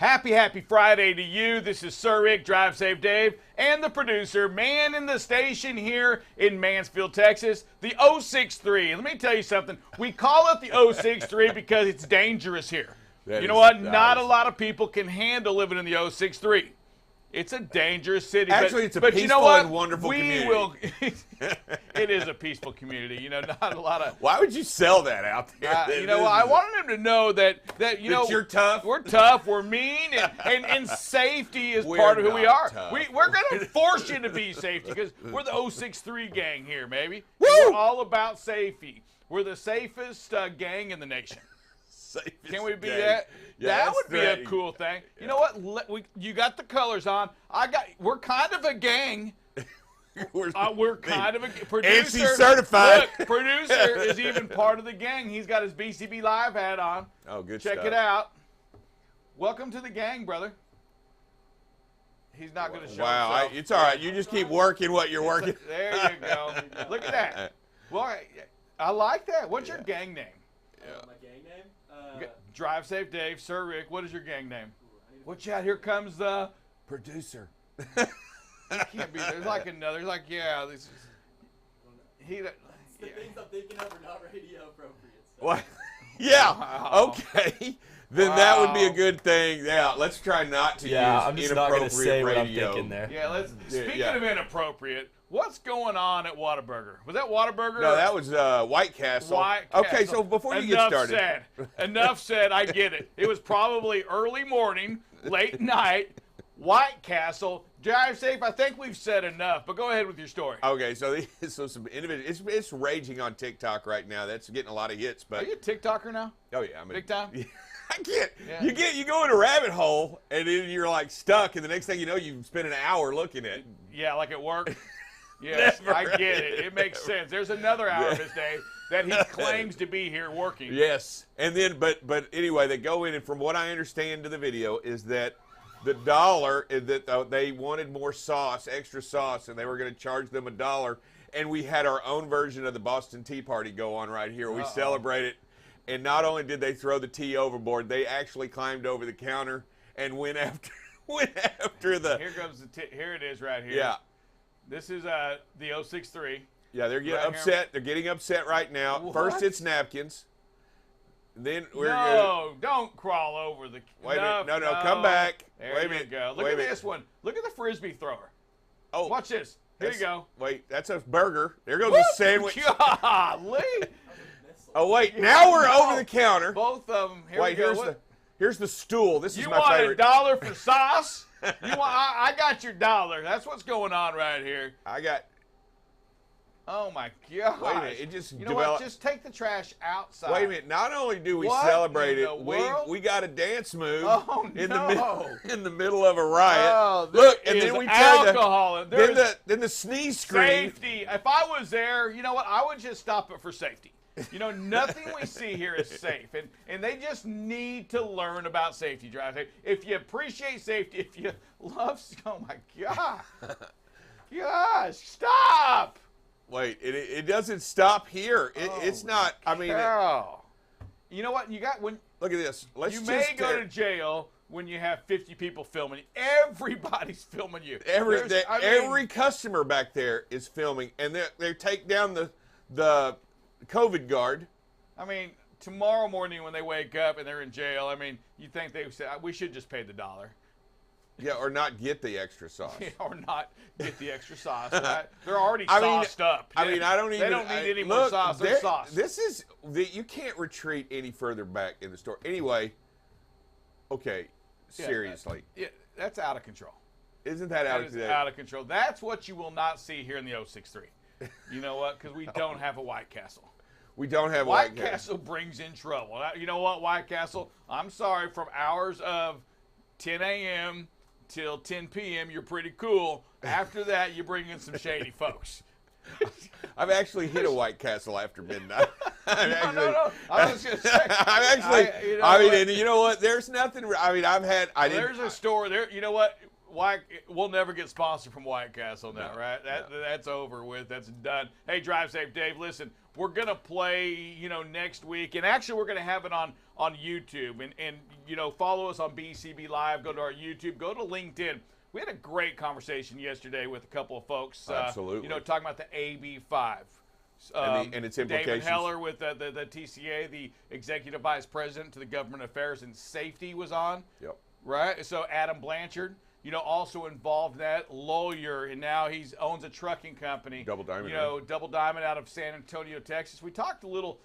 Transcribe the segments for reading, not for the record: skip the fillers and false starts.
Happy Friday to you. This is Sir Rick, Drive Safe Dave, and the producer, man in the station here in Mansfield, Texas, the 063. Let me tell you something. We call it the 063 because it's dangerous here. You know what? Not a lot of people can handle living in the 063. It's a dangerous city. Actually, it's a but peaceful you know what? and wonderful community. It is a peaceful community. You know, not a lot of. Why would you sell that out there? You know, I wanted them to know that you know you're tough. We're tough. We're mean, and safety is part of who we are. Tough. We're going to force you to be safety because we're the 063 gang here, baby. Woo! We're all about safety. We're the safest gang in the nation. Can we be that? Yeah, that would be a cool thing. Yeah. You know what? You got the colors on. We're kind of a gang. we're kind of a producer. ANSI certified. Look, producer is even part of the gang. He's got his BCB live hat on. Oh, good Check stuff. it out. Welcome to the gang, brother. He's not going to show himself. It's all right. You just keep working what you're working. There you go. Look at that. Well, I like that. What's your gang name? My gang name? Drive Safe Dave, Sir Rick. What is your gang name? Watch out! Here comes the producer. He can't be. There's like another. There's like this is. He. The things I'm thinking of are not radio appropriate. So. What? Yeah. Wow. Okay. Then that would be a good thing. Yeah. Let's try not to use I'm just not inappropriate gonna say radio. what I'm thinking there. Yeah. Speaking of inappropropriate, what's going on at Whataburger? Was that Whataburger? No, that was White Castle. Okay, so before you get started. Enough said. I get it. It was probably early morning, late night. White Castle. Drive Safe. I think we've said enough, but go ahead with your story. Okay, so some individuals. It's raging on TikTok right now. That's getting a lot of hits. But are you a TikToker now? Oh yeah, I'm big time. Yeah, I can't. Yeah. You go in a rabbit hole and then you're like stuck, and the next thing you know, you spend an hour looking at. Yeah, like at work. Yes, I get it. It makes sense. There's another hour of his day that he claims to be here working. Yes, and then but anyway, they go in, and from what I understand to the video is that the dollar is that they wanted more sauce, extra sauce, and they were going to charge them $1. And we had our own version of the Boston Tea Party go on right here. We celebrated, and not only did they throw the tea overboard, they actually climbed over the counter and went after the. Here comes here it is right here. Yeah. This is the 063. Yeah, they're getting upset. They're getting upset right now. What? First, it's napkins. Then we're don't crawl over the. Wait a minute. No, come back. There Wait a minute. you go. Look at this one. Look at the frisbee thrower. Oh, watch this. Here you go. Wait, that's a burger. There goes the sandwich. Golly. Oh wait, now we're over the counter. Both of them. Here we go. Here's the stool. This is my favorite. You want $1 for sauce? I got your $1. That's what's going on right here. Oh my God! Wait a minute, it just you know what? Just take the trash outside. Wait a minute. Not only do we celebrate it, we got a dance move in the middle of a riot. Oh, look, and then we turned alcohol. Then the sneeze screen. Safety. If I was there, you know what? I would just stop it for safety. You know, nothing we see here is safe, and they just need to learn about safety. Drive safe. If you appreciate safety, if you love, oh my God, gosh, stop. Wait, it doesn't stop here. It's not. I mean, you know what? You got when. Look at this. You may go to jail when you have 50 people filming you. Everybody's filming you. Every customer back there is filming, and they take down the COVID guard. I mean, tomorrow morning when they wake up and they're in jail, I mean, you think they would say we should just pay the $1. Yeah, or not get the extra sauce. Yeah, or not get the extra sauce. They're already sauced up. I mean, I don't even. They don't need any more sauce. They're sauce. This is you can't retreat any further back in the store. Anyway, okay, seriously. That's out of control. Isn't that out of control? Out of control. That's what you will not see here in the 063. You know what? Because we don't have a White Castle. We don't have White Castle brings in trouble. You know what, White Castle? I'm sorry, from hours of 10 a.m. till 10 p.m., you're pretty cool. After that, you bring in some shady folks. I've actually hit a White Castle after midnight. No. I was going to say. I mean, and you know what? There's nothing. I mean, there's a store there. You know what? we'll never get sponsored from White Castle now, right? That's over with. That's done. Hey, Drive Safe Dave, listen, we're going to play, next week. And actually, we're going to have it on YouTube. And follow us on BCB Live. Go to our YouTube. Go to LinkedIn. We had a great conversation yesterday with a couple of folks. Absolutely. Talking about the AB5. And its implications. David Heller with the TCA, the Executive Vice President to the Government Affairs and Safety was on. Yep. Right? So Adam Blanchard, also involved in that, lawyer, and now he owns a trucking company. Double Diamond. Double Diamond out of San Antonio, Texas. We talked a little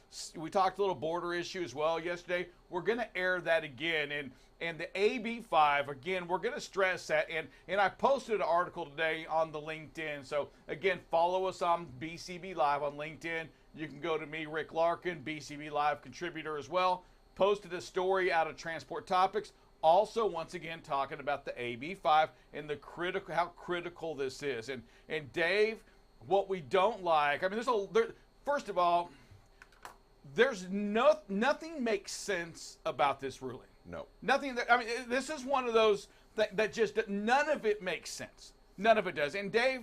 border issue as well yesterday. We're going to air that again. And the AB5, again, we're going to stress that. And I posted an article today on the LinkedIn. So, again, follow us on BCB Live on LinkedIn. You can go to me, Rick Larkin, BCB Live contributor as well. Posted a story out of Transport Topics. Also, once again, talking about the AB5 and how critical this is. And Dave, what we don't like, first of all, nothing makes sense about this ruling. No. Nothing. This is one of those that just none of it makes sense. None of it does. And Dave,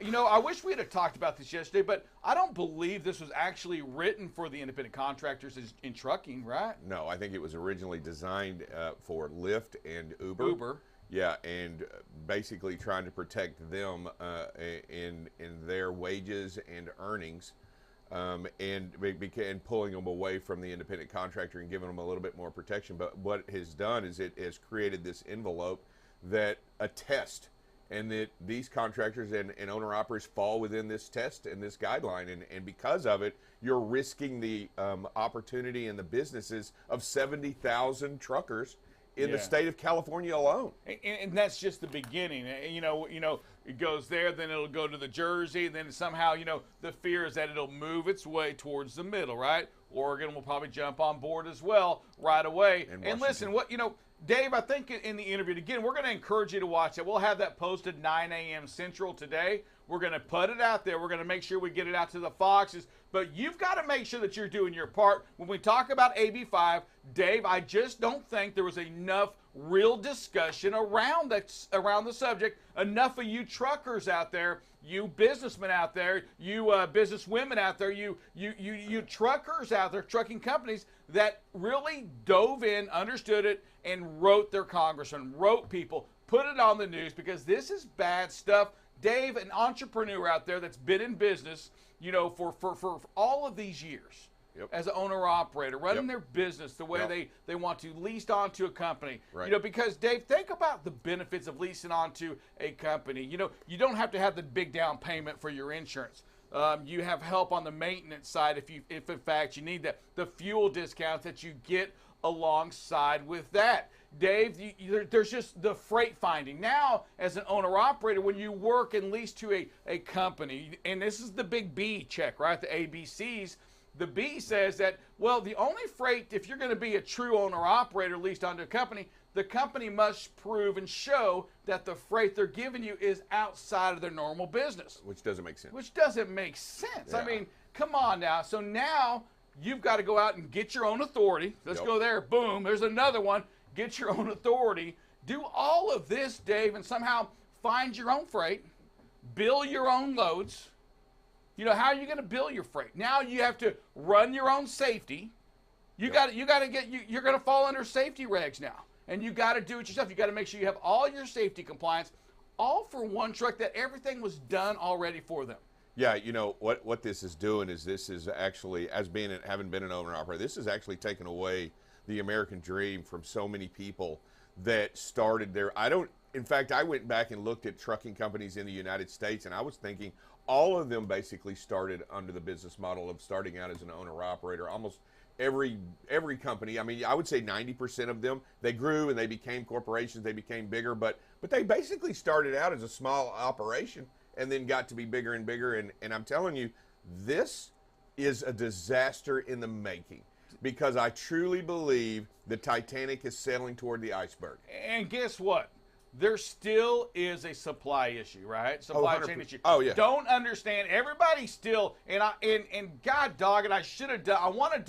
I wish we had talked about this yesterday, but I don't believe this was actually written for the independent contractors in trucking, right? No, I think it was originally designed for Lyft and Uber. Yeah, and basically trying to protect them in their wages and earnings. And pulling them away from the independent contractor and giving them a little bit more protection. But what it has done is it has created this envelope that attests, and that these contractors and owner-operators fall within this test and this guideline. And because of it, you're risking the opportunity and the businesses of 70,000 truckers in the state of California alone. And that's just the beginning. It goes there, then it'll go to the Jersey, and then somehow, the fear is that it'll move its way towards the middle, right? Oregon will probably jump on board as well right away. And listen, Dave, I think in the interview, again, we're going to encourage you to watch it. We'll have that posted 9 a.m. Central today. We're going to put it out there. We're going to make sure we get it out to the Foxes. But you've got to make sure that you're doing your part. When we talk about AB5, Dave, I just don't think there was enough real discussion around the subject. Enough of you truckers out there, you businessmen out there, you businesswomen out there, you truckers out there, trucking companies that really dove in, understood it, and wrote their congressman, wrote people, put it on the news, because this is bad stuff. Dave, an entrepreneur out there that's been in business, for all of these years. Yep. As an owner-operator, running their business the way they want to, leased onto a company. Right. Because, Dave, think about the benefits of leasing onto a company. You don't have to have the big down payment for your insurance. You have help on the maintenance side if in fact you need that. The fuel discounts that you get alongside with that. Dave, there's just the freight finding. Now, as an owner-operator, when you work and lease to a company, and this is the big B check, right, the ABCs, the B says that, well, the only freight, if you're going to be a true owner-operator leased onto a company, the company must prove and show that the freight they're giving you is outside of their normal business. Which doesn't make sense. Which doesn't make sense. Yeah. Come on now. So now you've got to go out and get your own authority. Let's go there. Boom. There's another one. Get your own authority. Do all of this, Dave, and somehow find your own freight. Bill your own loads. How are you going to bill your freight? Now you have to run your own safety. You're going to fall under safety regs now. And you got to do it yourself. You got to make sure you have all your safety compliance, all for one truck, that everything was done already for them. Yeah, what this is doing is this is actually, having been an owner operator, this is actually taking away the American dream from so many people that started there. In fact, I went back and looked at trucking companies in the United States, and I was thinking all of them basically started under the business model of starting out as an owner-operator. Almost every company, I would say 90% of them, they grew and they became corporations, they became bigger, but they basically started out as a small operation and then got to be bigger and bigger. And I'm telling you, this is a disaster in the making, because I truly believe the Titanic is sailing toward the iceberg. And guess what? There still is a supply issue, right? Supply chain issue. Oh, yeah. Don't understand. Everybody still, and God dog it, I should have done.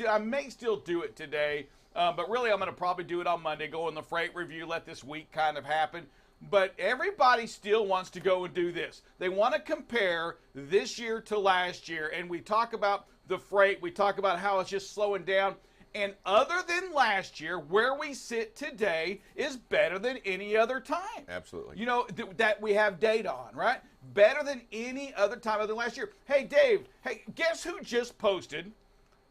I may still do it today, but really I'm going to probably do it on Monday. Go in the freight review, let this week kind of happen. But everybody still wants to go and do this. They want to compare this year to last year, and we talk about the freight. We talk about how it's just slowing down. And other than last year, where we sit today is better than any other time. Absolutely. You know, that we have data on, right? Better than any other time other than last year. Hey, Dave, hey, guess who just posted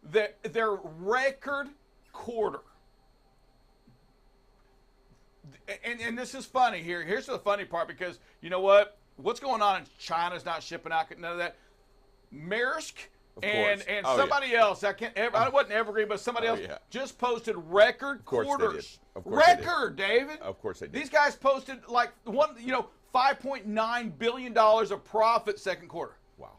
their record quarter? And this is funny here. Here's the funny part, because you know what? What's going on in China's not shipping out, none of that. Maersk and somebody else, I wasn't Evergreen, but somebody else just posted record quarters. Record, David. Of course they did. These guys posted like $5.9 billion of profit second quarter. Wow.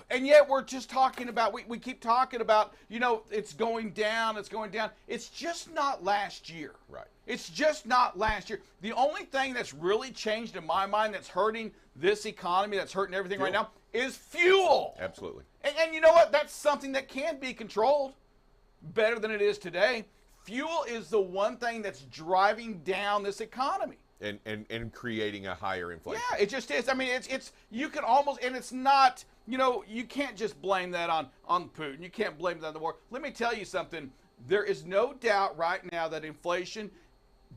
And yet we're just talking about, we keep talking about, it's going down, it's going down. It's just not last year. Right. It's just not last year. The only thing that's really changed in my mind that's hurting this economy, that's hurting everything right now, is fuel. Absolutely. And you know what? That's something that can be controlled better than it is today. Fuel is the one thing that's driving down this economy. And creating a higher inflation. Yeah, it just is. I mean, it's you can almost, and it's not, you can't just blame that on Putin. You can't blame that on the war. Let me tell you something. There is no doubt right now that inflation,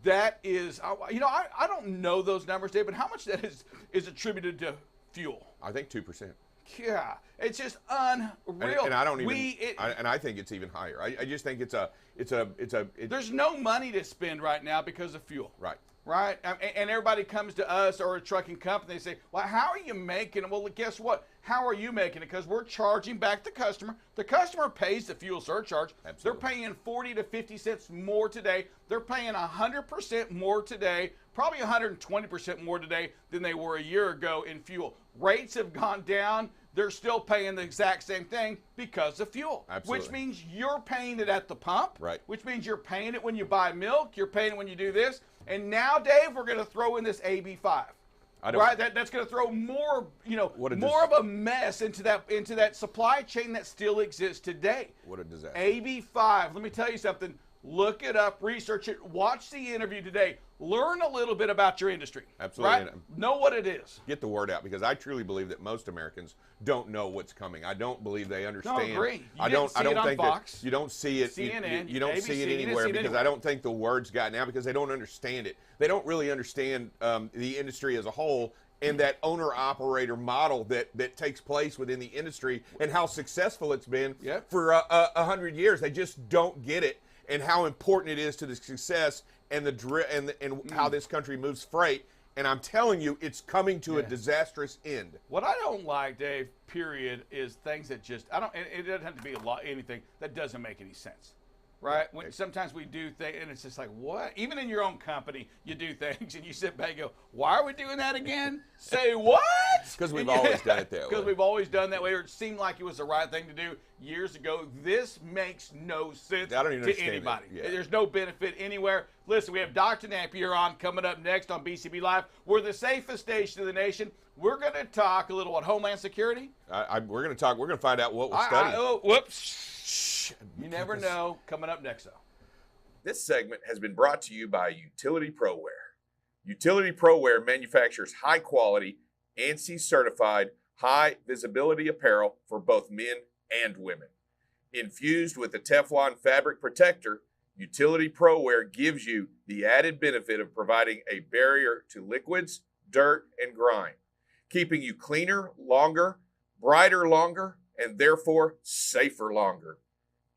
that is, I don't know those numbers, Dave, but how much that is attributed to fuel? I think 2%. Yeah, it's just unreal. And I don't even. And I think it's even higher. I just think there's no money to spend right now because of fuel. Right. Right? And everybody comes to us or a trucking company, they say, well, how are you making it? Well, guess what? How are you making it? Because we're charging back the customer. The customer pays the fuel surcharge. Absolutely. They're paying 40 to 50 cents more today. They're paying 100% more today, probably 120% more today than they were a year ago in fuel. Rates have gone down. They're still paying the exact same thing because of fuel. Absolutely. Which means you're paying it at the pump. Right. Which means you're paying it when you buy milk. You're paying it when you do this. And now, Dave, we're going to throw in this AB5. Right? That's going to throw more, more of a mess into that supply chain that still exists today. What a disaster. AB5. Let me tell you something. Look it up, research it, watch the interview today. Learn a little bit about your industry. Absolutely. Right? Know what it is. Get the word out, because I truly believe that most Americans don't know what's coming. I don't believe they understand. No, I agree. I don't think Fox, that you don't see it. CNN, you don't ABC, see it anywhere, because I don't think the word's gotten out, because they don't understand it. They don't really understand the industry as a whole, and that owner-operator model that takes place within the industry, and how successful it's been for 100 years. They just don't get it, and how important it is to the success and how this country moves freight. And I'm telling you, it's coming to a disastrous end. What I don't like, Dave, period, is things that just, it doesn't have to be anything that doesn't make any sense. Right? Sometimes we do things, and it's just like, what? Even in your own company, you do things, and you sit back and go, why are we doing that again? Say what? Because we've always done it that way. Because we've always done that way, or it seemed like it was the right thing to do years ago. This makes no sense to anybody. Yeah. There's no benefit anywhere. Listen, we have Dr. Napier on coming up next on BCB Live. We're the safest station in the nation. We're going to talk a little about Homeland Security. We're going to find out what we're studying. Whoops. You never know. Coming up next, though. This segment has been brought to you by Utility ProWear. Utility ProWear manufactures high-quality, ANSI-certified, high-visibility apparel for both men and women. Infused with the Teflon fabric protector, Utility ProWear gives you the added benefit of providing a barrier to liquids, dirt, and grime, keeping you cleaner longer, brighter longer, and therefore safer longer.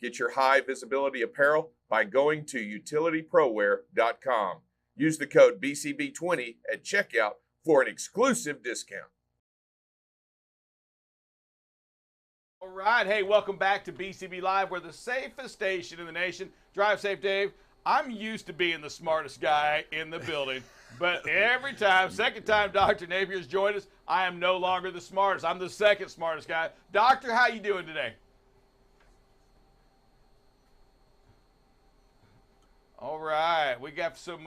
Get your high visibility apparel by going to utilityproware.com. Use the code BCB20 at checkout for an exclusive discount. All right. Hey, welcome back to BCB Live. We're the safest station in the nation. Drive safe, Dave. I'm used to being the smartest guy in the building, but every time, second time Dr. Napier's joined us, I am no longer the smartest. I'm the second smartest guy. Doctor, how you doing today? All right, we got some.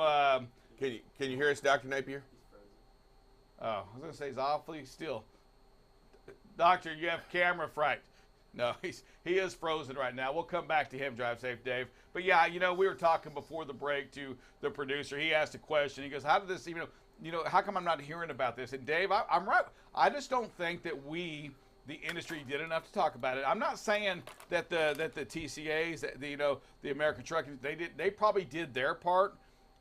Can you hear us, Dr. Napier? Oh, I was going to say he's awfully still. Doctor, you have camera fright. No, he is frozen right now. We'll come back to him. Drive safe, Dave. But yeah, we were talking before the break to the producer. He asked a question. He goes, "How did this even? How come I'm not hearing about this?" And Dave, I'm right. I just don't think that the industry, did enough to talk about it. I'm not saying that the TCAs, the American Trucking, they probably did their part.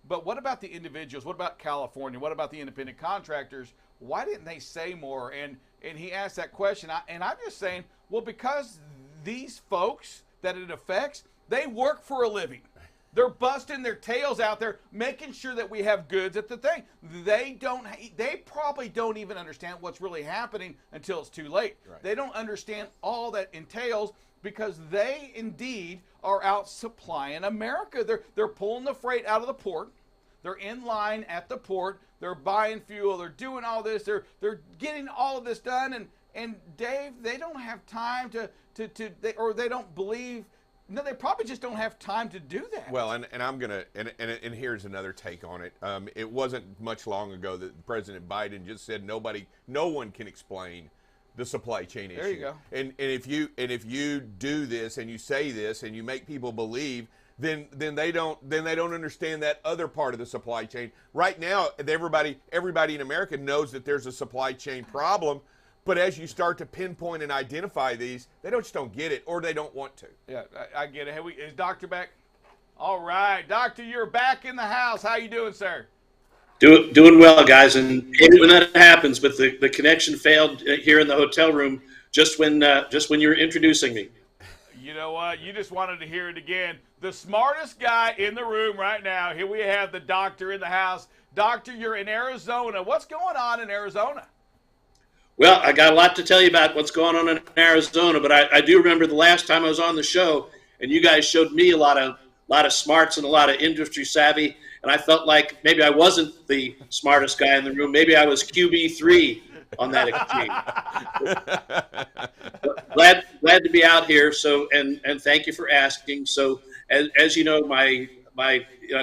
But what about the individuals? What about California? What about the independent contractors? Why didn't they say more? And he asked that question. And I'm just saying, well, because these folks that it affects, they work for a living. They're busting their tails out there, making sure that we have goods at the thing. They probably don't even understand what's really happening until it's too late. Right. They don't understand all that entails because they indeed are out supplying America. They're pulling the freight out of the port. They're in line at the port. They're buying fuel. They're doing all this. They're getting all of this done. And Dave, they don't have time or they don't believe. No, they probably just don't have time to do that. Well, and I'm gonna and here's another take on it. It wasn't much long ago that President Biden just said no one can explain the supply chain issue. There you go. And if you do this and you say this and you make people believe, then they don't understand that other part of the supply chain. Right now, everybody in America knows that there's a supply chain problem. But as you start to pinpoint and identify these, they just don't get it, or they don't want to. Yeah, I get it. Hey, is Doctor back? All right, Doctor, you're back in the house. How you doing, sir? Doing well, guys. And when that happens, but the connection failed here in the hotel room just when you were introducing me. You know what? You just wanted to hear it again. The smartest guy in the room right now. Here we have the doctor in the house. Doctor, you're in Arizona. What's going on in Arizona? Well, I got a lot to tell you about what's going on in Arizona, but I do remember the last time I was on the show, and you guys showed me a lot of smarts and a lot of industry savvy, and I felt like maybe I wasn't the smartest guy in the room. Maybe I was QB3 on that exchange. glad to be out here. So and thank you for asking. So as you know, my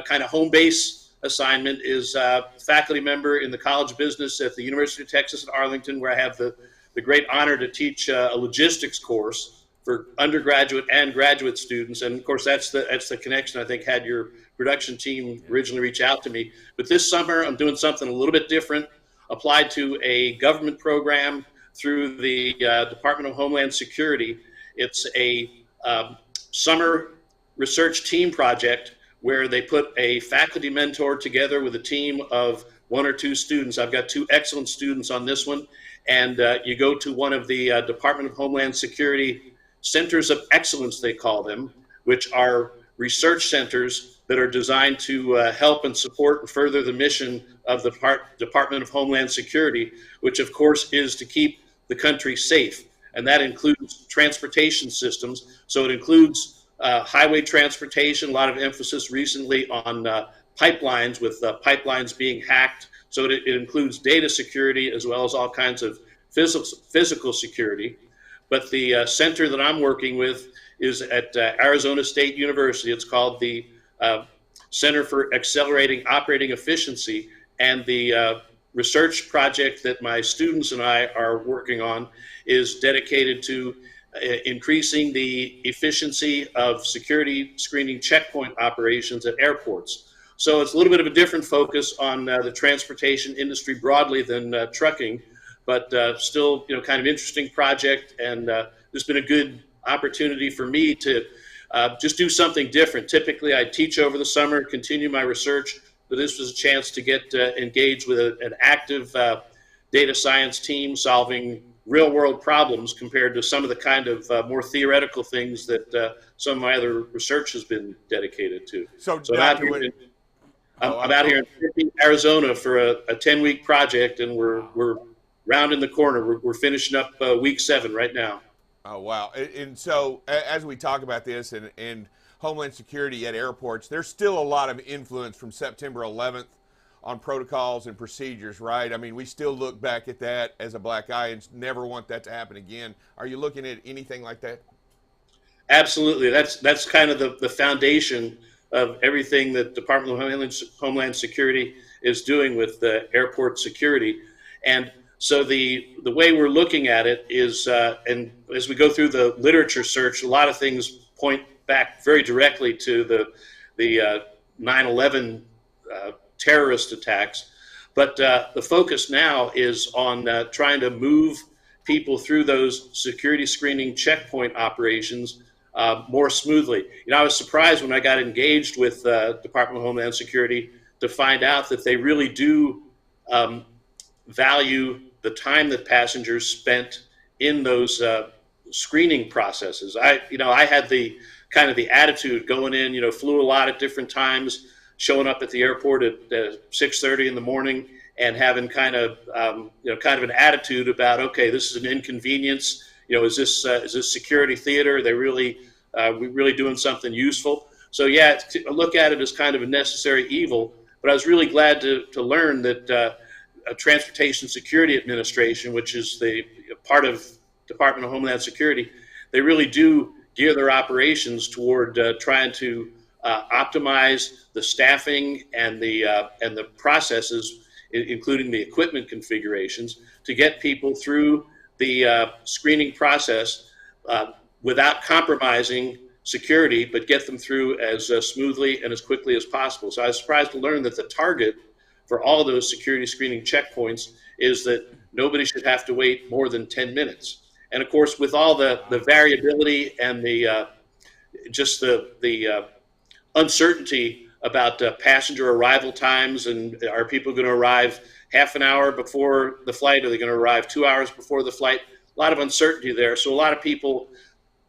kind of home base assignment is faculty member in the College of Business at the University of Texas at Arlington, where I have the great honor to teach a logistics course for undergraduate and graduate students. And of course, that's the connection I think had your production team originally reach out to me. But this summer, I'm doing something a little bit different, applied to a government program through the Department of Homeland Security. It's a summer research team project where they put a faculty mentor together with a team of 1 or 2 students. I've got 2 excellent students on this one. And you go to one of the Department of Homeland Security Centers of Excellence, they call them, which are research centers that are designed to help and support and further the mission of the Department of Homeland Security, which of course is to keep the country safe. And that includes transportation systems. So it includes highway transportation, a lot of emphasis recently on pipelines, with pipelines being hacked. So it includes data security as well as all kinds of physical security. But the center that I'm working with is at Arizona State University. It's called the Center for Accelerating Operating Efficiency. And the research project that my students and I are working on is dedicated to increasing the efficiency of security screening checkpoint operations at airports. So it's a little bit of a different focus on the transportation industry broadly than trucking, but still, kind of interesting project. And there's been a good opportunity for me to just do something different. Typically, I teach over the summer, continue my research, but this was a chance to get engaged with an active data science team solving real-world problems compared to some of the kind of more theoretical things that some of my other research has been dedicated to. So I'm out here in Arizona for a 10-week project, and we're rounding the corner. We're finishing up week 7 right now. Oh, wow. And so as we talk about this and Homeland Security at airports, there's still a lot of influence from September 11th on protocols and procedures, right? I mean, we still look back at that as a black eye and never want that to happen again. Are you looking at anything like that? Absolutely. That's kind of the foundation of everything that Department of Homeland Security is doing with the airport security. And So the way we're looking at it is, and as we go through the literature search, a lot of things point back very directly to the 9/11 terrorist attacks. But the focus now is on trying to move people through those security screening checkpoint operations more smoothly. I was surprised when I got engaged with Department of Homeland Security to find out that they really do value the time that passengers spent in those screening processes. I had the kind of the attitude going in, flew a lot at different times, showing up at the airport at 6:30 in the morning and having kind of an attitude about, okay, this is an inconvenience. Is this security theater? Are they really we really doing something useful? So yeah, look at it as kind of a necessary evil. But I was really glad to learn that Transportation Security Administration, which is the part of Department of Homeland Security, they really do gear their operations toward trying to optimize the staffing and the processes, including the equipment configurations, to get people through the screening process without compromising security, but get them through as smoothly and as quickly as possible. So I was surprised to learn that the target for all those security screening checkpoints is that nobody should have to wait more than 10 minutes. And of course, with all the variability and the uncertainty about passenger arrival times, and are people going to arrive half an hour before the flight? Are they going to arrive 2 hours before the flight? A lot of uncertainty there. So a lot of people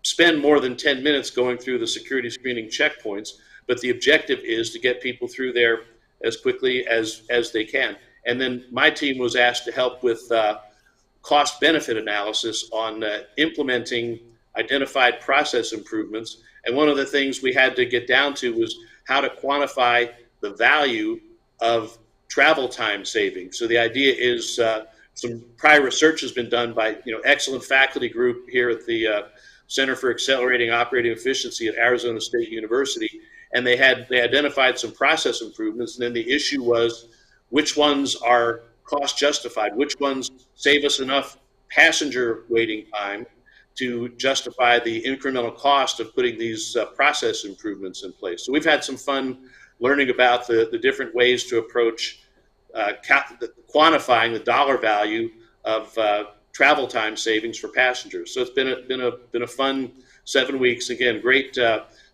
spend more than 10 minutes going through the security screening checkpoints, but the objective is to get people through there as quickly as they can. And then my team was asked to help with cost benefit analysis on implementing identified process improvements. And one of the things we had to get down to was how to quantify the value of travel time savings. So the idea is some prior research has been done by excellent faculty group here at the Center for Accelerating Operating Efficiency at Arizona State University, and they identified some process improvements. And then the issue was which ones are cost justified, which ones save us enough passenger waiting time to justify the incremental cost of putting these process improvements in place. So we've had some fun learning about the different ways to approach quantifying the dollar value of travel time savings for passengers. So it's been a fun 7 weeks. Again, great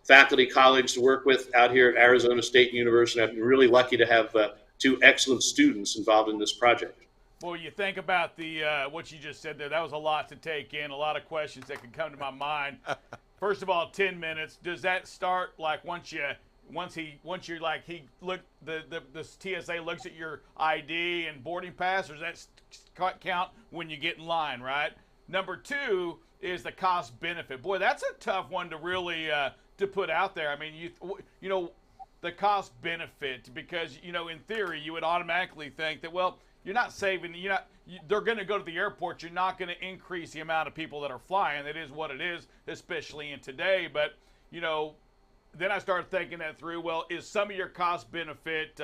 faculty colleagues to work with out here at Arizona State University. I've been really lucky to have two excellent students involved in this project. Well, you think about the what you just said there. That was a lot to take in. A lot of questions that could come to my mind. First of all, 10 minutes. Does that start like the TSA looks at your ID and boarding pass, or does that count when you get in line, right? Number two is the cost benefit. Boy, that's a tough one to really to put out there. I mean, the cost benefit, because in theory you would automatically think that, well, you're not saving. They're going to go to the airport. You're not going to increase the amount of people that are flying. It is what it is, especially in today. But then I started thinking that through. Well, is some of your cost benefit,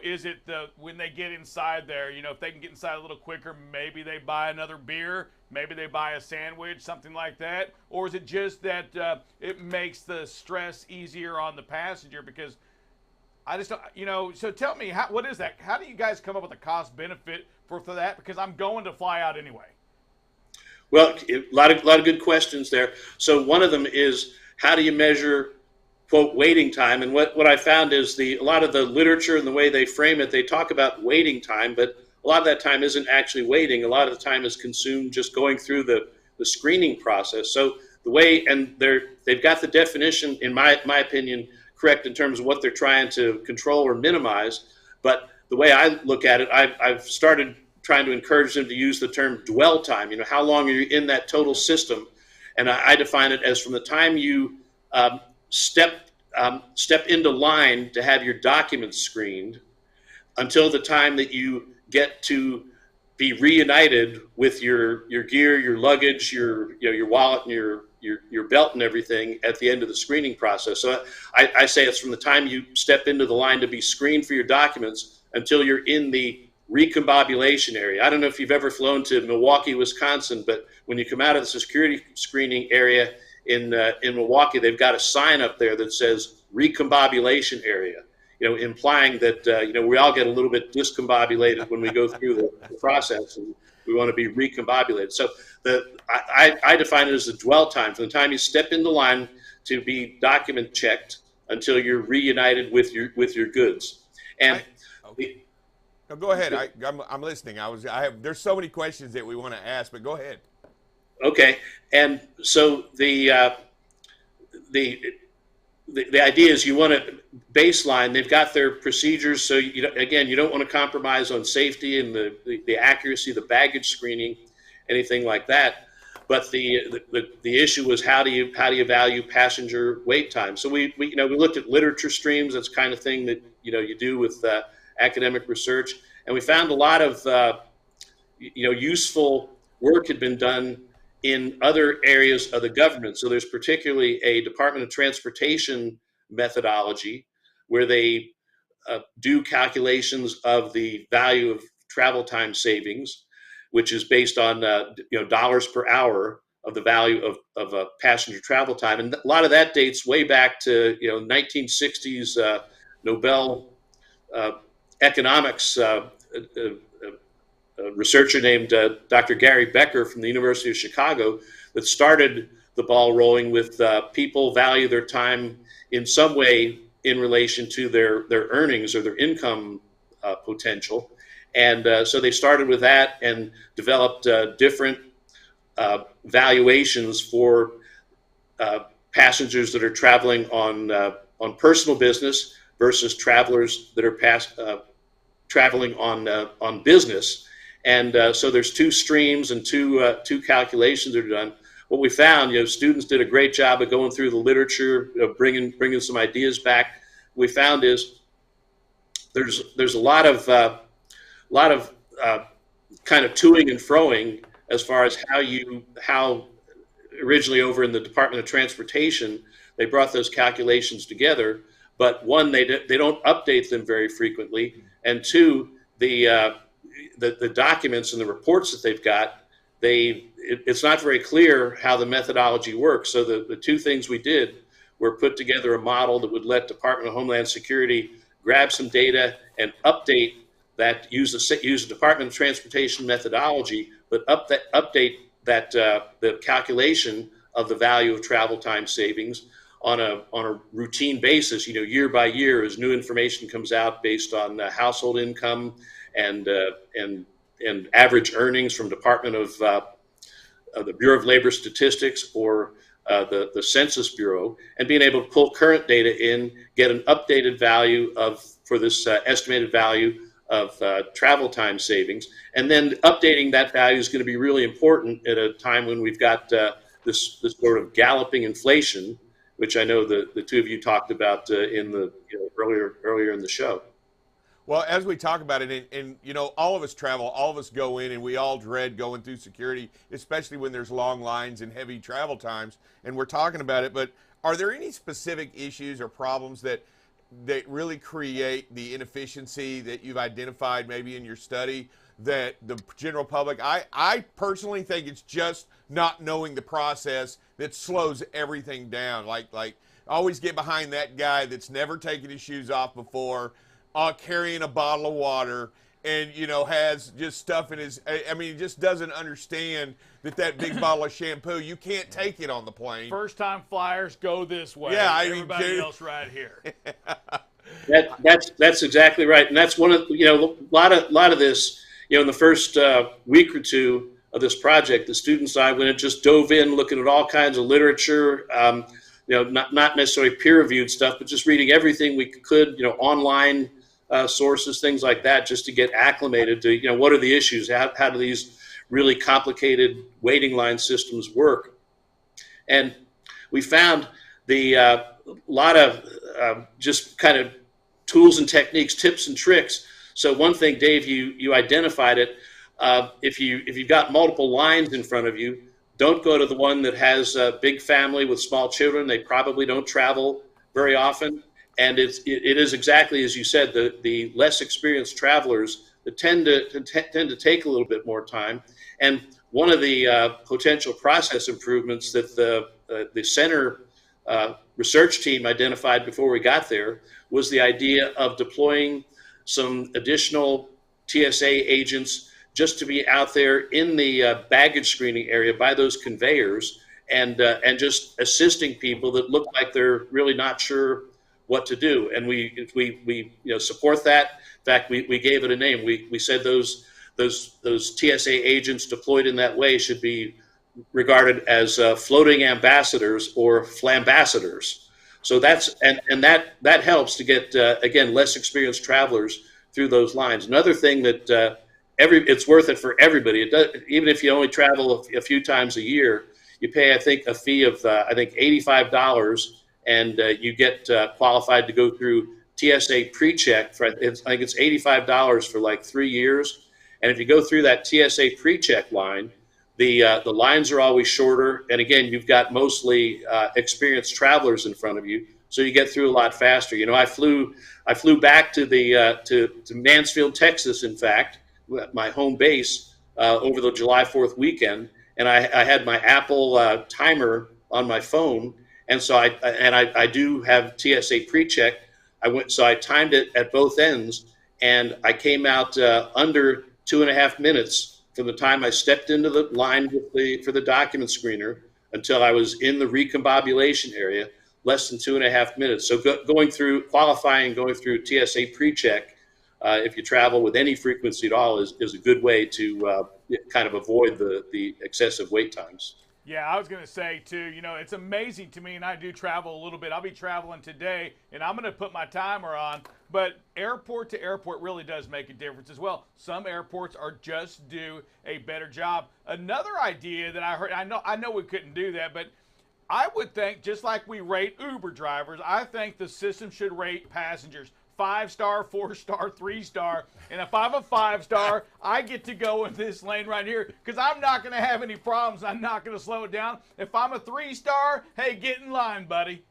is it when they get inside there? If they can get inside a little quicker, maybe they buy another beer, maybe they buy a sandwich, something like that, or is it just that it makes the stress easier on the passenger? Because I just don't, so tell me, what is that? How do you guys come up with a cost benefit for that? Because I'm going to fly out anyway. Well, a lot of good questions there. So one of them is, how do you measure, quote, waiting time? And what I found is a lot of the literature and the way they frame it, they talk about waiting time, but a lot of that time isn't actually waiting. A lot of the time is consumed just going through the screening process. So the way, and they've got the definition, in my opinion, correct in terms of what they're trying to control or minimize. But the way I look at it, I've started trying to encourage them to use the term dwell time. How long are you in that total system? And I define it as from the time you step into line to have your documents screened until the time that you get to be reunited with your gear, your luggage, your wallet, and your belt and everything at the end of the screening process. So I say it's from the time you step into the line to be screened for your documents until you're in the recombobulation area. I don't know if you've ever flown to Milwaukee, Wisconsin, but when you come out of the security screening area in Milwaukee, they've got a sign up there that says recombobulation area, implying that, we all get a little bit discombobulated when we go through the process, and we want to be recombobulated. So I define it as the dwell time, from the time you step in the line to be document checked until you're reunited with your goods. And no, go ahead. I'm listening. There's so many questions that we want to ask, but go ahead. Okay. And so the idea is you want to baseline. They've got their procedures, so you don't want to compromise on safety and the accuracy, the baggage screening, anything like that. But the issue was how do you value passenger wait time? So we looked at literature streams. That's the kind of thing that you do with academic research, and we found a lot of useful work had been done in other areas of the government. So there's particularly a Department of Transportation methodology where they do calculations of the value of travel time savings, which is based on dollars per hour of the value of a passenger travel time. And a lot of that dates way back to 1960s Nobel economics researcher named Dr. Gary Becker from the University of Chicago that started the ball rolling with people value their time in some way in relation to their earnings or their income potential. And so they started with that and developed different valuations for passengers that are traveling on personal business versus travelers that are traveling on business. And so there's two streams and two calculations that are done. What we found, students did a great job of going through the literature, bringing some ideas back. What we found is there's a lot of kind of toing and froing as far as how originally over in the Department of Transportation they brought those calculations together. But one, they don't update them very frequently, and two, the documents and the reports that they've got, it's not very clear how the methodology works. So the two things we did were put together a model that would let Department of Homeland Security grab some data and update that, use the Department of Transportation methodology, but update that the calculation of the value of travel time savings on a routine basis, year by year, as new information comes out based on household income and average earnings from Department of the Bureau of Labor Statistics or the Census Bureau, and being able to pull current data in, get an updated value for this estimated value of travel time savings, and then updating that value is going to be really important at a time when we've got this sort of galloping inflation, which I know the two of you talked about in the earlier in the show. Well, as we talk about it, and all of us travel, all of us go in, and we all dread going through security, especially when there's long lines and heavy travel times, and we're talking about it, but are there any specific issues or problems that really create the inefficiency that you've identified maybe in your study that the general public, I personally think it's just not knowing the process that slows everything down. Like I always get behind that guy that's never taken his shoes off before, carrying a bottle of water, and has just stuff in his, he just doesn't understand that big bottle of shampoo, you can't take it on the plane. First time flyers go this way. Yeah, everybody else right here. That's exactly right, and that's one of a lot of this. In the first week or two of this project, the students and I went and just dove in, looking at all kinds of literature. Not necessarily peer-reviewed stuff, but just reading everything we could. Online sources, things like that, just to get acclimated to what are the issues, how do these really complicated waiting line systems work. And we found the lot of just kind of tools and techniques, tips and tricks. So one thing, Dave, you identified it. If you've got multiple lines in front of you, don't go to the one that has a big family with small children. They probably don't travel very often. And it is exactly as you said, the less experienced travelers, tend to take a little bit more time. And one of the potential process improvements that the center research team identified before we got there was the idea of deploying some additional TSA agents just to be out there in the baggage screening area by those conveyors and just assisting people that look like they're really not sure what to do. And we support that. In fact, we gave it a name. We said those TSA agents deployed in that way should be regarded as floating ambassadors or flambassadors. So that's and that helps to get again less experienced travelers through those lines. Another thing that it's worth it for everybody. It does, even if you only travel a few times a year, you pay I think a fee of $85, and you get qualified to go through TSA pre-check. I think it's $85 for like 3 years. And if you go through that TSA pre-check line, the lines are always shorter. And again, you've got mostly experienced travelers in front of you, so you get through a lot faster. You know, I flew back to to Mansfield, Texas, in fact, my home base, over the July 4th weekend, and I had my Apple timer on my phone, and so I do have TSA pre-check. I timed it at both ends, and I came out under 2.5 minutes from the time I stepped into the line for the document screener until I was in the recombobulation area, less than 2.5 minutes. So going through qualifying, going through TSA pre-check, if you travel with any frequency at all, is a good way to kind of avoid the excessive wait times. Yeah, I was going to say, too, you know, it's amazing to me, and I do travel a little bit. I'll be traveling today, and I'm going to put my timer on, but airport to airport really does make a difference as well. Some airports are just do a better job. Another idea that I heard, I know we couldn't do that, but I would think, just like we rate Uber drivers, I think the system should rate passengers 5-star, 4-star, 3-star, and if I'm a 5-star, I get to go in this lane right here because I'm not going to have any problems. I'm not going to slow it down. If I'm a 3-star, hey, get in line, buddy.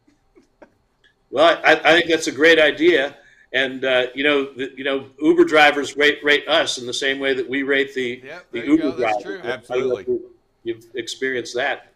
Well, I think that's a great idea, and Uber drivers rate us in the same way that we rate the Uber drivers. That's true. Absolutely, you've experienced that.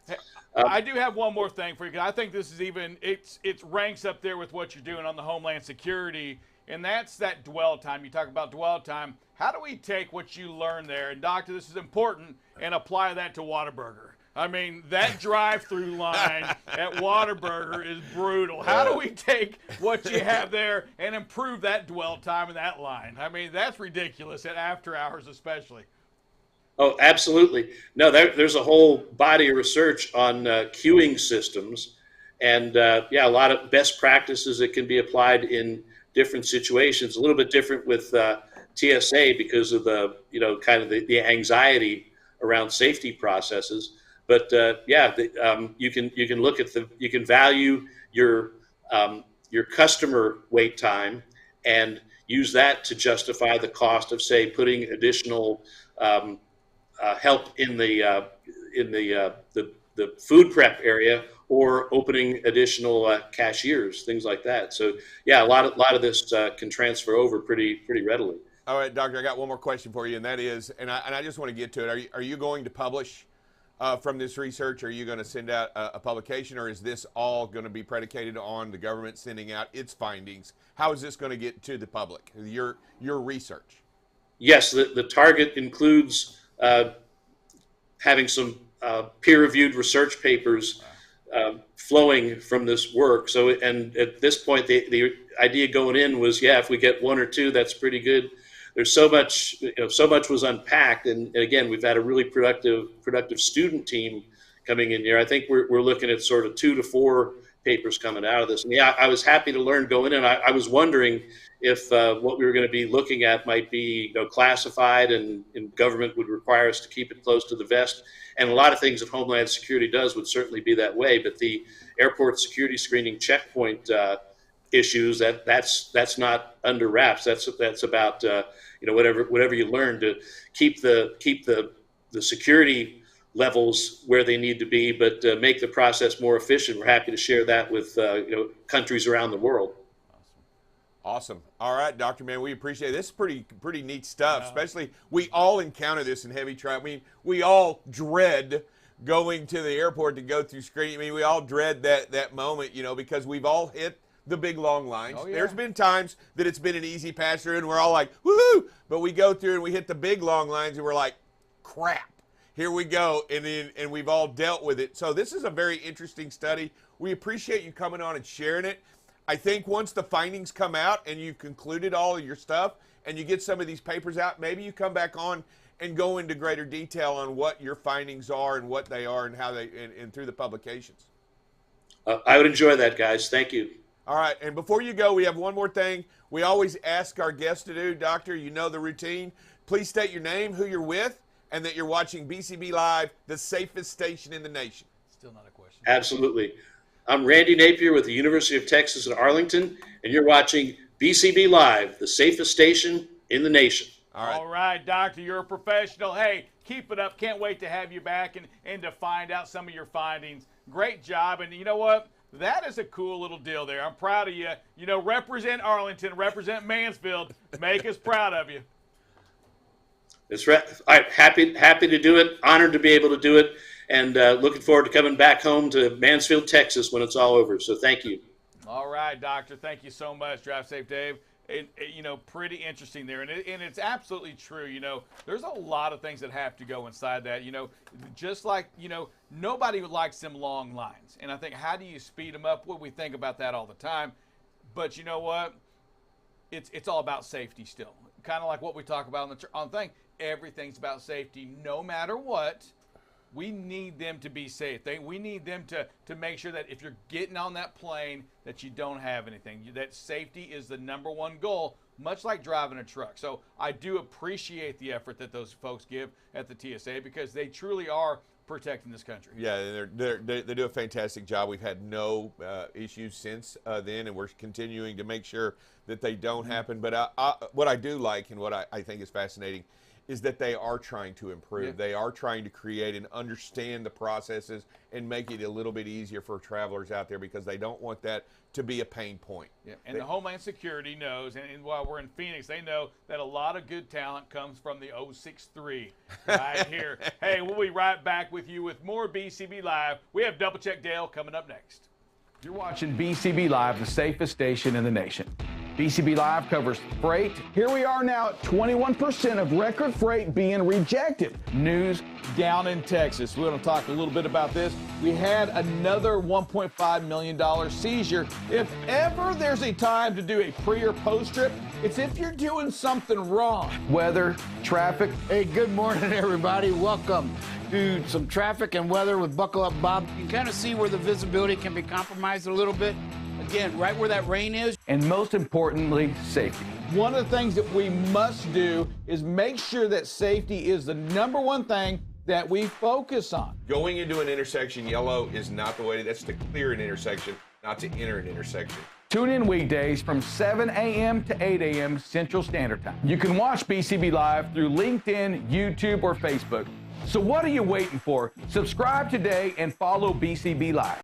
I do have one more thing for you, because I think this is it ranks up there with what you're doing on the Homeland Security, and that's that dwell time. You talk about dwell time. How do we take what you learn there, and Doctor, this is important, and apply that to Whataburger? I mean, that drive-through line at Whataburger is brutal. How do we take what you have there and improve that dwell time in that line? I mean, that's ridiculous at after hours especially. Oh, absolutely. No, there's a whole body of research on queuing systems, and a lot of best practices that can be applied in different situations. A little bit different with TSA because of the kind of the anxiety around safety processes. But you can look at you can value your customer wait time and use that to justify the cost of, say, putting additional help in the food prep area, or opening additional cashiers, things like that. So yeah, a lot of this can transfer over pretty readily. All right, Doctor, I got one more question for you, and that is, and I just want to get to it. Are you going to publish from this research? Are you going to send out a publication, or is this all going to be predicated on the government sending out its findings? How is this going to get to the public, your research? Yes, the target includes having some peer-reviewed research papers flowing from this work. So, and at this point, the idea going in was, if we get 1 or 2, that's pretty good. There's so much, so much was unpacked, and again, we've had a really productive student team coming in here. I think we're looking at sort of 2 to 4 papers coming out of this. And I was happy to learn going in. I was wondering if what we were going to be looking at might be classified, and government would require us to keep it close to the vest. And a lot of things that Homeland Security does would certainly be that way. But the airport security screening checkpoint issues, that's not under wraps. That's about whatever you learn to keep the security levels where they need to be, but make the process more efficient. We're happy to share that with countries around the world. Awesome. All right, Dr. Man, we appreciate it. This is pretty neat stuff, especially we all encounter this in heavy traffic. I mean, we all dread going to the airport to go through screening. I mean, we all dread that moment, you know, because we've all hit the big long lines. Oh, yeah. There's been times that it's been an easy pass through and we're all like, woohoo! But we go through and we hit the big long lines and we're like, crap. Here we go, and we've all dealt with it. So this is a very interesting study. We appreciate you coming on and sharing it. I think once the findings come out and you've concluded all of your stuff and you get some of these papers out, maybe you come back on and go into greater detail on what your findings are and what they are and how they and through the publications. I would enjoy that, guys. Thank you. All right, and before you go, we have one more thing we always ask our guests to do. Doctor, you know the routine. Please state your name, who you're with, and that you're watching BCB Live, the safest station in the nation. Still not a question. Absolutely. I'm Randy Napier with the University of Texas at Arlington, and you're watching BCB Live, the safest station in the nation. All right, Doctor, you're a professional. Hey, keep it up. Can't wait to have you back and to find out some of your findings. Great job. And you know what? That is a cool little deal there. I'm proud of you. You know, represent Arlington, represent Mansfield. Make us proud of you. That's right. I'm happy to do it. Honored to be able to do it, and looking forward to coming back home to Mansfield, Texas, when it's all over. So thank you. All right, Doctor. Thank you so much. Drive safe, Dave. You know, pretty interesting there, and it's absolutely true. You know, there's a lot of things that have to go inside that. You know, just like, you know, nobody likes them long lines, and I think, how do you speed them up? Well, we think about that all the time, but you know what? It's all about safety still. Kind of like what we talk about on the thing. Everything's about safety, no matter what. We need them to be safe. We need them to make sure that if you're getting on that plane, that you don't have anything. That safety is the number one goal, much like driving a truck. So I do appreciate the effort that those folks give at the TSA, because they truly are protecting this country. Yeah, they do a fantastic job. We've had no issues since then, and we're continuing to make sure that they don't happen. But what I do like and what I think is fascinating is that they are trying to improve. Yeah. They are trying to create and understand the processes and make it a little bit easier for travelers out there, because they don't want that to be a pain point. Yeah. And the Homeland Security knows, and while we're in Phoenix, they know that a lot of good talent comes from the 063 right here. Hey, we'll be right back with you with more BCB Live. We have Double Check Dale coming up next. You're watching BCB Live, the safest station in the nation. BCB Live covers freight. Here we are now at 21% of record freight being rejected. News down in Texas. We're going to talk a little bit about this. We had another $1.5 million seizure. If ever there's a time to do a pre or post trip, it's if you're doing something wrong. Weather, traffic. Hey, good morning, everybody. Welcome to some traffic and weather with Buckle Up Bob. You can kind of see where the visibility can be compromised a little bit. Again, right where that rain is. And most importantly, safety. One of the things that we must do is make sure that safety is the number one thing that we focus on. Going into an intersection yellow is not the way. That's to clear an intersection, not to enter an intersection. Tune in weekdays from 7 a.m. to 8 a.m. Central Standard Time. You can watch BCB Live through LinkedIn, YouTube, or Facebook. So what are you waiting for? Subscribe today and follow BCB Live.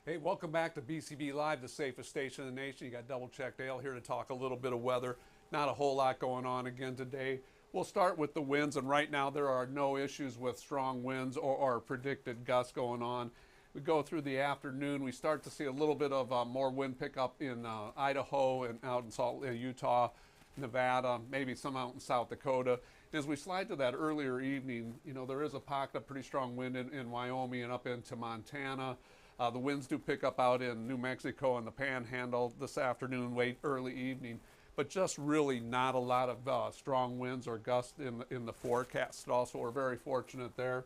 Hey, welcome back to BCB Live, the safest station in the nation. You got Double Check Dale here to talk a little bit of weather. Not a whole lot going on again today. We'll start with the winds, and right now there are no issues with strong winds or predicted gusts going on. We go through the afternoon, we start to see a little bit of more wind pickup in Idaho and out in Utah, Nevada, maybe some out in South Dakota. As we slide to that earlier evening, you know, there is a pocket of pretty strong wind in Wyoming and up into Montana. The winds do pick up out in New Mexico and the Panhandle this afternoon, late early evening, but just really not a lot of strong winds or gusts in the forecast. Also, we're very fortunate there.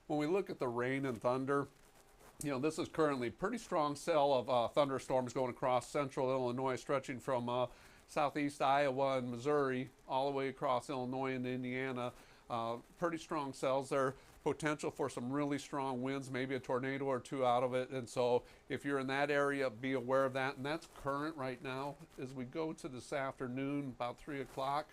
When we look at the rain and thunder, you know, this is currently pretty strong cell of thunderstorms going across central Illinois, stretching from southeast Iowa and Missouri all the way across Illinois and Indiana. Pretty strong cells there. Potential for some really strong winds, maybe a tornado or two out of it. And so if you're in that area, be aware of that. And that's current right now. As we go to this afternoon, about 3 o'clock,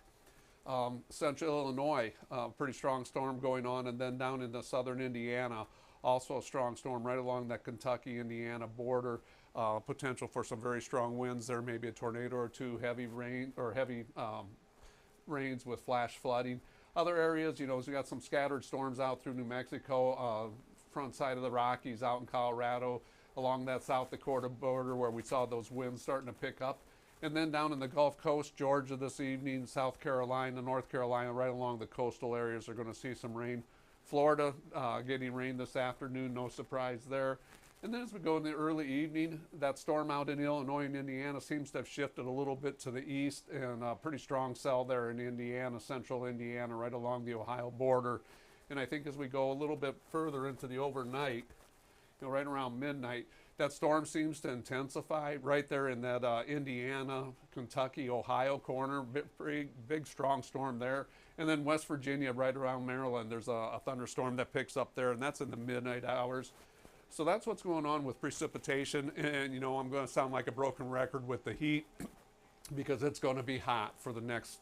central Illinois, pretty strong storm going on. And then down into southern Indiana, also a strong storm right along that Kentucky-Indiana border. potential for some very strong winds there, maybe a tornado or two, heavy rain or heavy rains with flash flooding. Other areas, we got some scattered storms out through New Mexico, front side of the Rockies out in Colorado, along that South Dakota border where we saw those winds starting to pick up. And then down in the Gulf Coast, Georgia this evening, South Carolina, North Carolina, right along the coastal areas are going to see some rain. Florida getting rain this afternoon, no surprise there. And then as we go in the early evening, that storm out in Illinois and Indiana seems to have shifted a little bit to the east, and a pretty strong cell there in Indiana, central Indiana, right along the Ohio border. And I think as we go a little bit further into the overnight, right around midnight, that storm seems to intensify right there in that Indiana, Kentucky, Ohio corner. Big, strong storm there. And then West Virginia, right around Maryland, there's a thunderstorm that picks up there, and that's in the midnight hours. So that's what's going on with precipitation. And, I'm going to sound like a broken record with the heat because it's going to be hot for the next,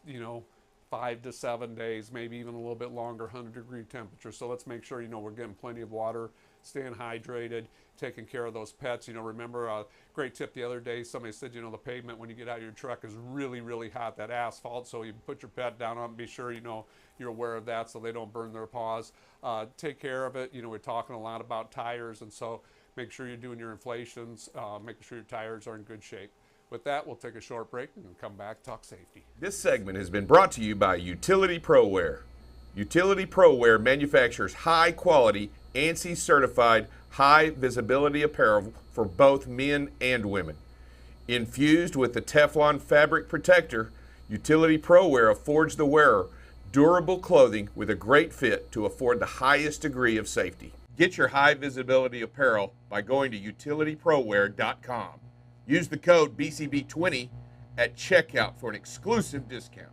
5 to 7 days, maybe even a little bit longer, 100-degree temperature. So let's make sure, we're getting plenty of water, staying hydrated, taking care of those pets. Remember a great tip the other day, somebody said, the pavement when you get out of your truck is really, really hot, that asphalt. So you put your pet down on it and be sure, you're aware of that so they don't burn their paws. Take care of it. We're talking a lot about tires, and so make sure you're doing your inflations, making sure your tires are in good shape. With that, we'll take a short break and come back, talk safety. This segment has been brought to you by Utility ProWear. Utility ProWear manufactures high-quality, ANSI certified, high-visibility apparel for both men and women. Infused with the Teflon fabric protector, Utility ProWear affords the wearer durable clothing with a great fit to afford the highest degree of safety. Get your high-visibility apparel by going to utilityproware.com. Use the code BCB20 at checkout for an exclusive discount.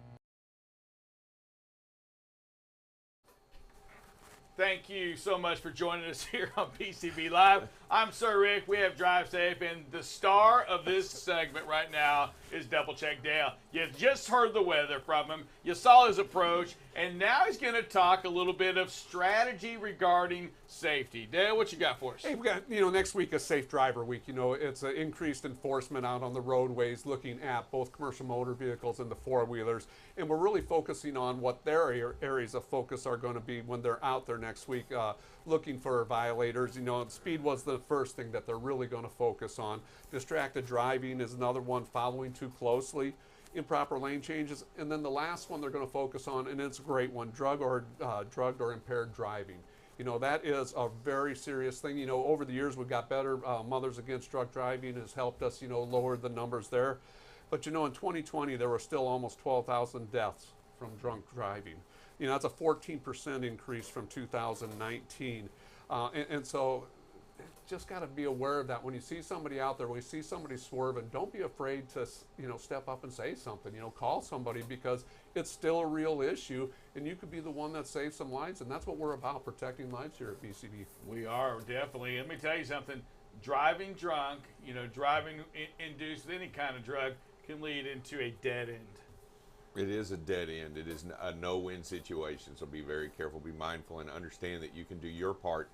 Thank you so much for joining us here on BCB Live. I'm Sir Rick. We have Drive Safe, and the star of this segment right now is Double Check Dale. You just heard the weather from him. You saw his approach, and now he's going to talk a little bit of strategy regarding safety. Dale, what you got for us? Hey, we got, next week a Safe Driver Week. It's an increased enforcement out on the roadways looking at both commercial motor vehicles and the four-wheelers. And we're really focusing on what their areas of focus are going to be when they're out there next week looking for violators. Speed was the first thing that they're really going to focus on. Distracted driving is another one, following too closely, improper lane changes, and then the last one they're going to focus on, and it's a great one, drugged or impaired driving. That is a very serious thing. Over the years we've got better. Mothers Against Drug Driving has helped us, lower the numbers there. But in 2020 there were still almost 12,000 deaths from drunk driving. That's a 14% increase from 2019. And so just got to be aware of that. When you see somebody out there, when you see somebody swerving, don't be afraid to, step up and say something, call somebody, because it's still a real issue, and you could be the one that saves some lives, and that's what we're about, protecting lives here at BCB. We are, definitely. Let me tell you something. Driving drunk, driving induced with any kind of drug can lead into a dead end. It is a dead end. It is a no-win situation, so be very careful, be mindful, and understand that you can do your part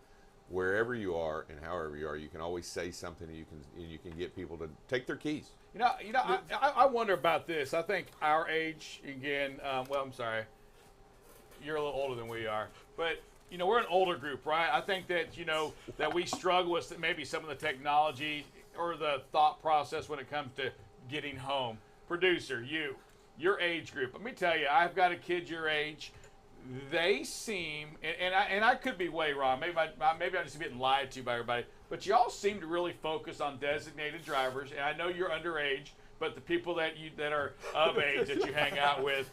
wherever you are and however you are. You can always say something, and you can get people to take their keys. I wonder about this. I think our age, again, I'm sorry, you're a little older than we are, but we're an older group, right? I think that that we struggle with maybe some of the technology or the thought process when it comes to getting home. Producer, your age group. Let me tell you, I've got a kid your age. They seem, and I could be way wrong. Maybe I'm just getting lied to by everybody. But y'all seem to really focus on designated drivers. And I know you're underage, but the people that are of age that you hang out with,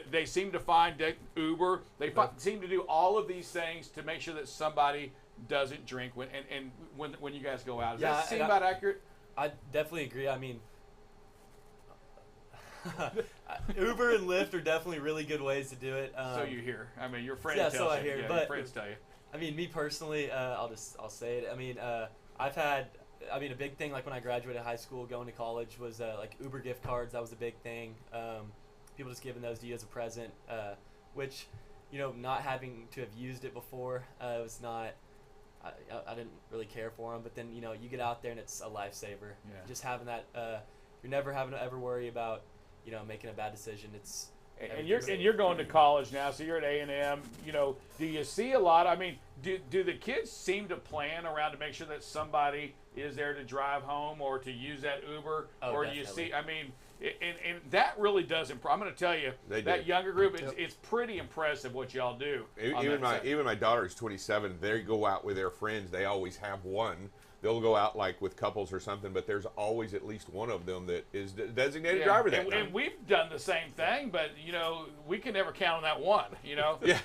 they seem to find Uber. They seem to do all of these things to make sure that somebody doesn't drink when you guys go out. Does that seem about accurate? I definitely agree. I mean, Uber and Lyft are definitely really good ways to do it. So you hear. I mean, your friend tells so I you. hear. Yeah, but your friends tell you. I mean, me personally, I'll say it. I mean, I've had. I mean, a big thing like when I graduated high school, going to college was like Uber gift cards. That was a big thing. People just giving those to you as a present, which, not having to have used it before, it was not I didn't really care for them. But then, you know, you get out there and it's a lifesaver. Yeah. Just having that, you're never having to ever worry about, you know, making a bad decision. It's And you're going to college now, so you're at A&M. You know, do you see a lot? I mean, do the kids seem to plan around to make sure that somebody is there to drive home or to use that Uber? Oh, or definitely. you see? I mean, and that really does impress. I'm going to tell you, They that do. younger group, it's pretty impressive what y'all do. on Even that side. even my daughter's 27. They go out with their friends. They always have one. They'll go out like with couples or something, but there's always at least one of them that is the designated Yeah, driver that and, night. and we've done the same thing, but you know, we can never count on that one. You know, Yeah.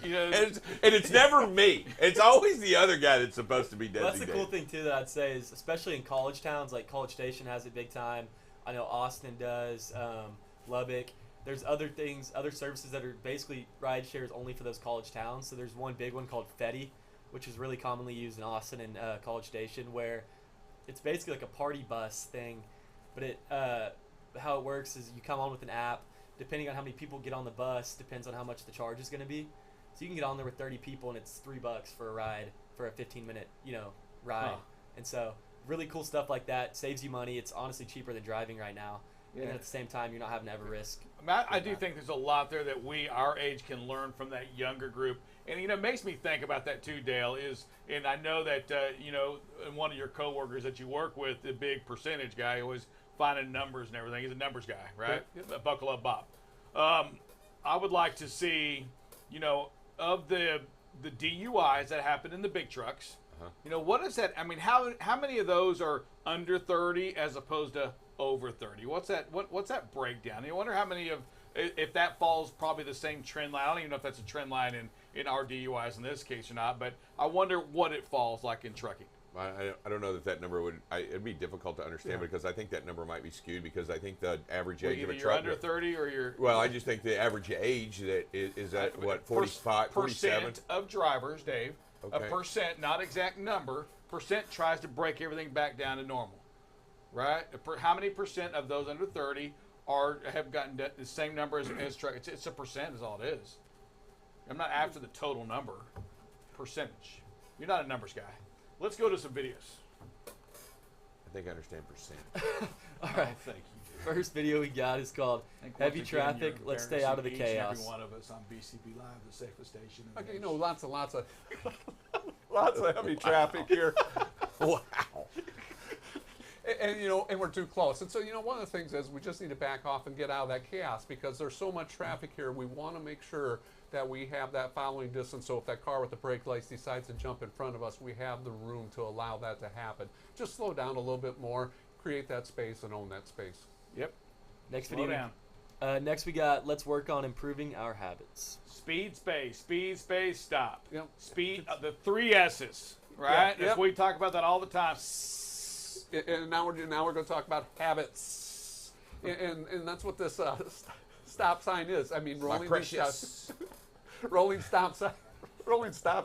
you know, And it's never me. It's always the other guy that's supposed to be Well, designated. that's the cool thing too that I'd say is, especially in college towns, like College Station has it big time. I know Austin does, Lubbock. There's other services that are basically ride shares only for those college towns. So there's one big one called Fetty, which is really commonly used in Austin and College Station, where it's basically like a party bus thing. But it how it works is you come on with an app. Depending on how many people get on the bus, depends on how much the charge is going to be. So you can get on there with 30 people, and it's $3 for a ride for a 15-minute, ride. Huh. And so really cool stuff like that saves you money. It's honestly cheaper than driving right now. Yeah. And at the same time, you're not having to ever risk. I mean, I do think there's a lot there that our age can learn from that younger group. And, it makes me think about that too, Dale, and I know that, and one of your coworkers that you work with, the big percentage guy who was finding numbers and everything, he's a numbers guy, right? Yep. Buckle up, Bob. I would like to see, of the DUIs that happen in the big trucks, what is that? I mean, how many of those are under 30 as opposed to over 30? What's that breakdown? I wonder how many if that falls probably the same trend line. I don't even know if that's a trend line in our DUIs in this case or not, but I wonder what it falls like in trucking. I don't know that number would. It'd be difficult to understand because I think that number might be skewed because I think the average age of Either a you're truck. under 30 or you're. Well, I just think the average age that is at what 45, 47. Percent of drivers, Dave. A Okay. percent, not exact number. Percent tries to break everything back down to normal, right? How many percent of those under 30 have gotten the same number as truck? It's a percent is all it is. I'm not after the total number. Percentage. You're not a numbers guy. Let's go to some videos. I think I understand percent. All right. Thank you. First video we got is called And Heavy once again, Traffic, you're Let's Stay Out of the embarrassing each and Chaos. every one of us on BCB Live, the safest station. In the Okay, nation. lots of lots of heavy traffic here. Wow. And we're too close. And so, one of the things is we just need to back off and get out of that chaos because there's so much traffic here. We want to make sure that we have that following distance. So if that car with the brake lights decides to jump in front of us, we have the room to allow that to happen. Just slow down a little bit more, create that space, and own that space. Yep. Next Slow video. down. Next we got Let's Work on Improving Our Habits. Speed, space, stop. Yep. Speed, the 3 S's, right? Yep. We talk about that all the time. And now we're going to talk about habits, and that's what this stop sign is. I mean, My rolling precious. rolling stop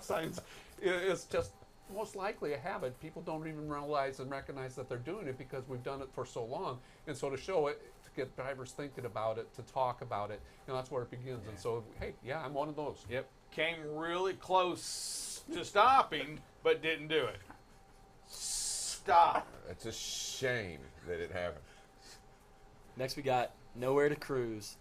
signs is just most likely a habit. People don't even realize and recognize that they're doing it because we've done it for so long. And so to show it, to get drivers thinking about it, to talk about it, that's where it begins. And so, hey, yeah, I'm one of those. Yep. Came really close to stopping, but didn't do it. Stop. It's a shame that it happened. Next we got Nowhere to Cruise.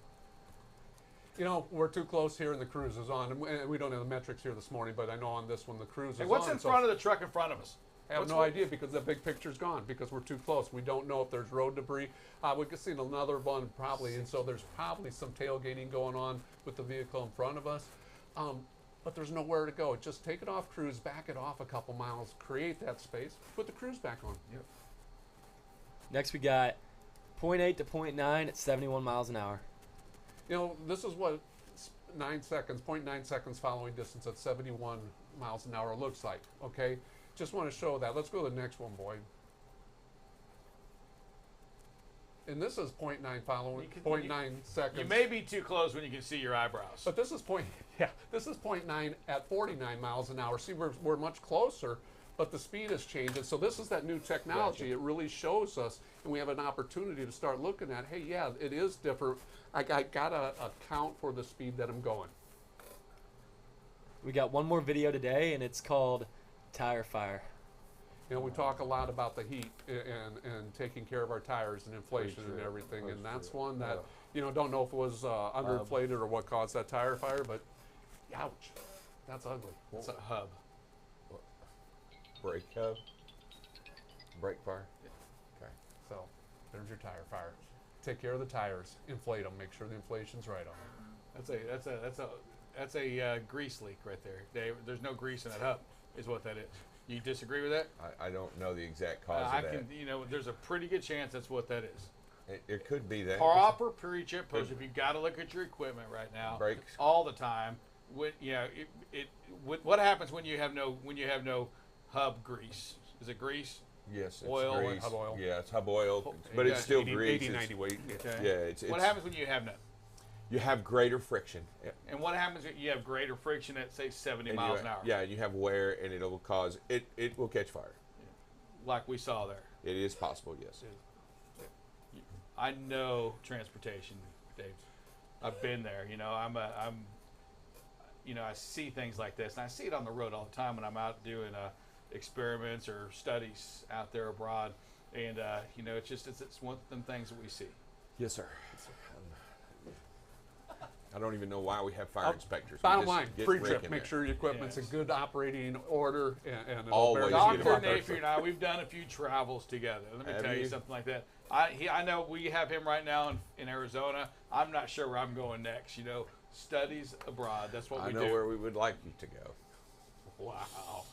We're too close here and the cruise is on. And we don't have the metrics here this morning, but I know on this one the cruise Hey, is what's on. in front of the truck in front of us? I have What's no what- idea because the big picture's gone because we're too close. We don't know if there's road debris. We could see another one probably, and so there's probably some tailgating going on with the vehicle in front of us. But there's nowhere to go. Just take it off cruise, back it off a couple miles, create that space, put the cruise back on. Yep. Next we got 0.8 to 0.9 at 71 miles an hour. This is what 0.9 seconds following distance at 71 miles an hour looks like, okay? Just want to show that. Let's go to the next one, Boyd. And this is 0.9 following, 0.9 seconds. You may be too close when you can see your eyebrows. But this is 0.9 at 49 miles an hour. See, we're much closer, but the speed has changed. And so this is that new technology. It really shows us, and we have an opportunity to start looking at, hey, yeah, it is different. I got to account for the speed that I'm going. We got one more video today, and it's called Tire fire. You know, we talk a lot about the heat and taking care of our tires and inflation and everything, and that's one that, you know, don't know if it was underinflated or what caused that tire fire, but ouch, that's ugly. It's a hub. Brake hub. Brake fire. Okay. So there's your tire fire. Take care of the tires, inflate them, make sure the inflation's right on them. That's a grease leak right there, Dave. There's no grease in that hub, is what that is. You disagree with that? I don't know the exact cause of that. You know, there's a pretty good chance that's what that is. It could be that. Proper pre-chip push. If you got to look at your equipment right now, Brakes. all the time. What happens when you have no hub grease? Is it grease? Yes, it's Oil, grease. hub oil. Yeah, it's hub oil, but you it's got still 80, grease. 80, 90 weight. Okay. Yeah, it's What happens when you have none? You have greater friction. Yeah. And what happens if you have greater friction at say 70 And miles an hour? Yeah, and you have wear, and it'll cause it will catch fire. Like we saw there. It is possible, yes. I know transportation, Dave. I've been there. You know, I see things like this, and I see it on the road all the time when I'm out doing experiments or studies out there abroad. And you know, it's one of them things that we see. Yes, sir. I don't even know why we have fire inspectors. We Bottom just line, get pre-trip, Rick in make there. sure your equipment's in good operating order and it'll Always bear get the Dr. it heat. Napier and I, we've done a few travels together. Let me Have tell you you? something like that. I know we have him right now in Arizona. I'm not sure where I'm going next. You know, studies abroad. That's what I we know do. where we would like you to go. Wow.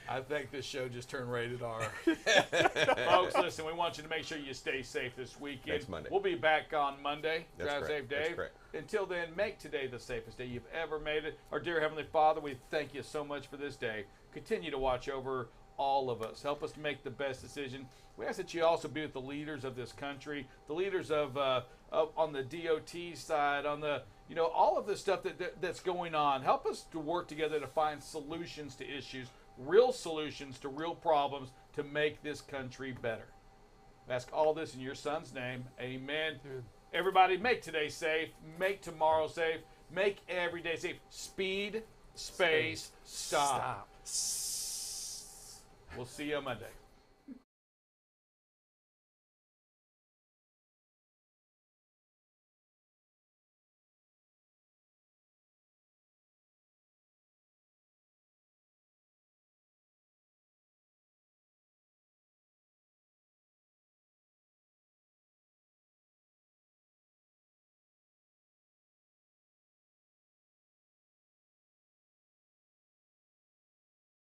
I think this show just turned rated R. Folks, listen, we want you to make sure you stay safe this weekend. Next Monday. We'll be back on Monday. That's Drive correct. safe, That's Dave. correct. Until then, make today the safest day you've ever made it. Our dear Heavenly Father, we thank you so much for this day. Continue to watch over all of us. Help us to make the best decision. We ask that you also be with the leaders of this country, the leaders of on the DOT side, on the all of this stuff that's going on. Help us to work together to find solutions to issues, real solutions to real problems to make this country better. I ask all this in your Son's name. Amen. Everybody, make today safe. Make tomorrow safe. Make every day safe. Speed, space, stop. We'll see you on Monday.